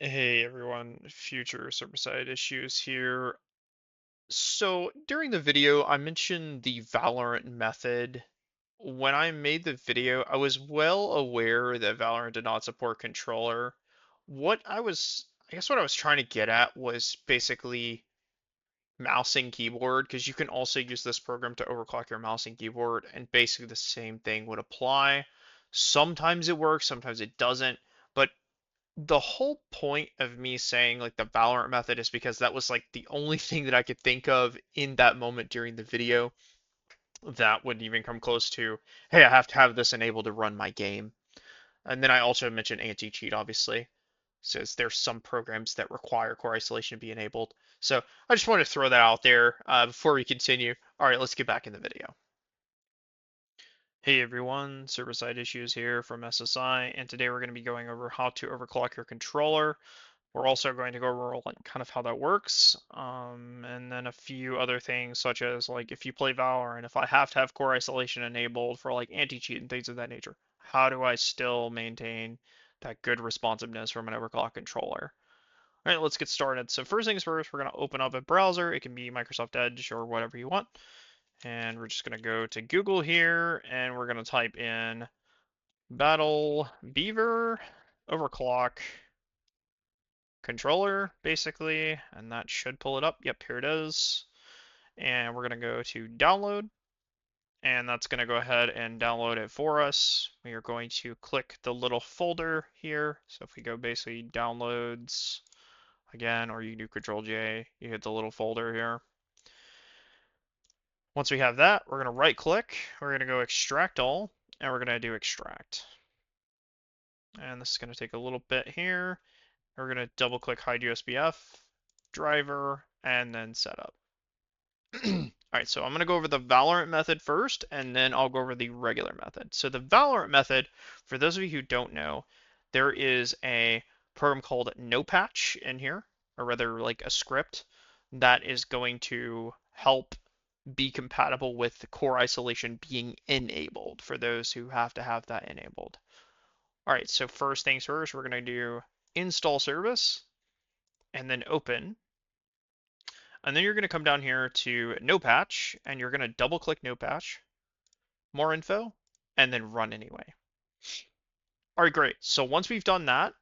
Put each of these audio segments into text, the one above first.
Hey everyone, future server-side issues here. So during the video, I mentioned the Valorant method. When I made the video, I was well aware that Valorant did not support controller. I guess what I was trying to get at was basically mouse and keyboard, because you can also use this program to overclock your mouse and keyboard, and basically the same thing would apply. Sometimes it works, sometimes it doesn't, but the whole point of me saying like the Valorant method is because that was like the only thing that I could think of in that moment during the video that would even come close to, hey, I have to have this enabled to run my game. And then I also mentioned anti-cheat, obviously, since there's some programs that require core isolation to be enabled. So I just wanted to throw that out there before we continue. All right, let's get back in the video. Hey everyone, server-side issues here from SSI, and today we're going to be going over how to overclock your controller. We're also going to go over like kind of how that works, and then a few other things such as like if you play Valorant, if I have to have core isolation enabled for like anti-cheat and things of that nature, how do I still maintain that good responsiveness from an overclock controller? All right, let's get started. So first things first, we're going to open up a browser. It can be Microsoft Edge or whatever you want. And we're just going to go to Google here, and we're going to type in Battle Beaver Overclock controller, basically, and that should pull it up. Yep, here it is. And we're going to go to download, and that's going to go ahead and download it for us. We are going to click the little folder here. So if we go basically downloads again, or you do Control J, you hit the little folder here. Once we have that, we're going to right click, we're going to go extract all, and we're going to do extract. And this is going to take a little bit here. We're going to double click hide USBF, driver, and then setup. All right, so I'm going to go over the Valorant method first, and then I'll go over the regular method. So the Valorant method, for those of you who don't know, there is a program called NoPatch in here, or rather like a script that is going to help be compatible with the core isolation being enabled for those who have to have that enabled. All right, so first things first, we're going to do install service and then open. And then you're going to come down here to NoPatch, and you're going to double click NoPatch, more info, and then run anyway. All right, great. So once we've done that,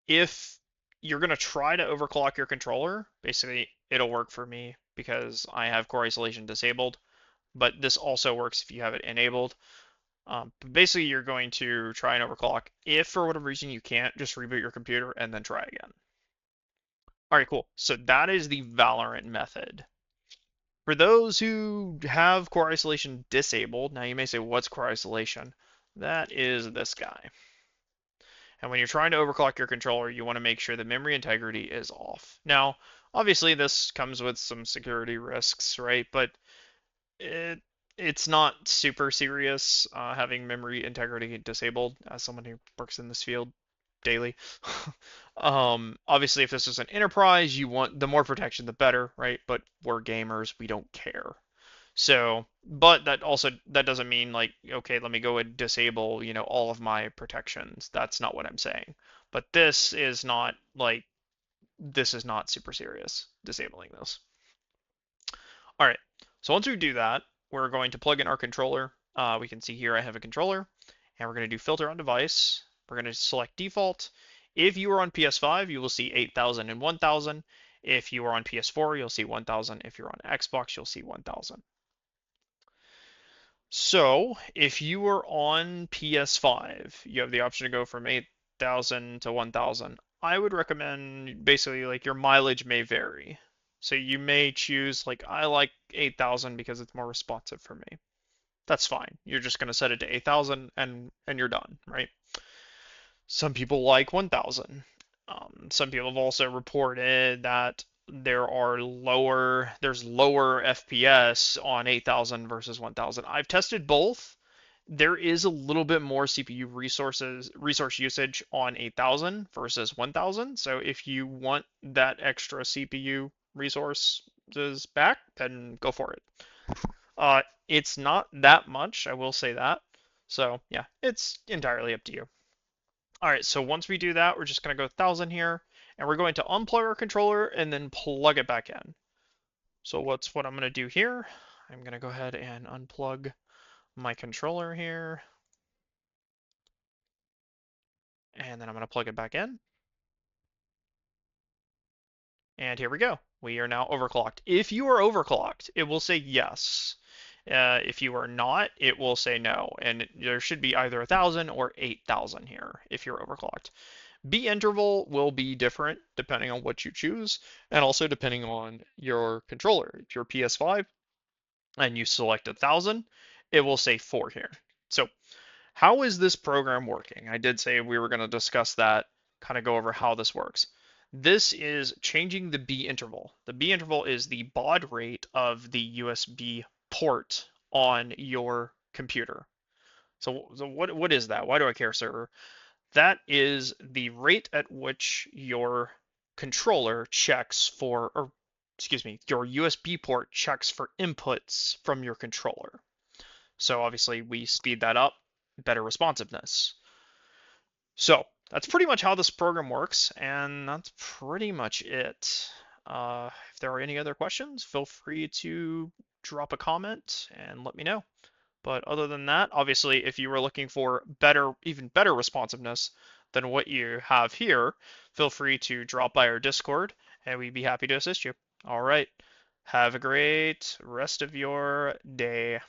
if you're going to try to overclock your controller, basically it'll work for me because I have core isolation disabled, but this also works if you have it enabled. But basically, you're going to try and overclock. If for whatever reason you can't, just reboot your computer and then try again. All right, cool. So that is the Valorant method. For those who have core isolation disabled, now you may say, what's core isolation? That is this guy. And when you're trying to overclock your controller, you want to make sure the memory integrity is off. Now, obviously, this comes with some security risks, right? But it it's not super serious having memory integrity disabled as someone who works in this field daily. Obviously, if this is an enterprise, you want the more protection, the better, right? But we're gamers, we don't care. So, but that doesn't mean like, okay, let me go and disable, all of my protections. That's not what I'm saying. But this is not super serious, disabling this. All right. So once we do that, we're going to plug in our controller. We can see here I have a controller, and we're going to do filter on device. We're going to select default. If you are on PS5, you will see 8,000 and 1,000. If you are on PS4, you'll see 1,000. If you're on Xbox, you'll see 1,000. So if you are on PS5, you have the option to go from 8,000 to 1,000. I would recommend basically like your mileage may vary. So you may choose like I like 8,000 because it's more responsive for me. That's fine. You're just going to set it to 8,000 and you're done, right? Some people like 1,000. Some people have also reported that there's lower FPS on 8,000 versus 1,000. I've tested both. There is a little bit more CPU resource usage on 8,000 versus 1,000. So if you want that extra CPU resources back, then go for it. It's not that much, I will say that. So yeah, it's entirely up to you. All right, so once we do that, we're just going to go 1000 here, and we're going to unplug our controller and then plug it back in. So what I'm going to do here, I'm going to go ahead and unplug my controller here, and then I'm going to plug it back in. And here we go. We are now overclocked. If you are overclocked, it will say yes. If you are not, it will say no. And there should be either 1000 or 8000 here if you're overclocked. B interval will be different depending on what you choose, and also depending on your controller. If you're PS5 and you select 1000, it will say 4 here. So how is this program working? I did say we were going to discuss that, kind of go over how this works. This is changing the B interval. The B interval is the baud rate of the USB port on your computer. So what is that? Why do I care, server? That is the rate at which your controller checks for, or excuse me, your USB port checks for inputs from your controller. So obviously we speed that up, better responsiveness. So that's pretty much how this program works, and that's pretty much it. If there are any other questions, feel free to drop a comment and let me know. But other than that, obviously, if you were looking for better, even better responsiveness than what you have here, feel free to drop by our Discord and we'd be happy to assist you. All right. Have a great rest of your day.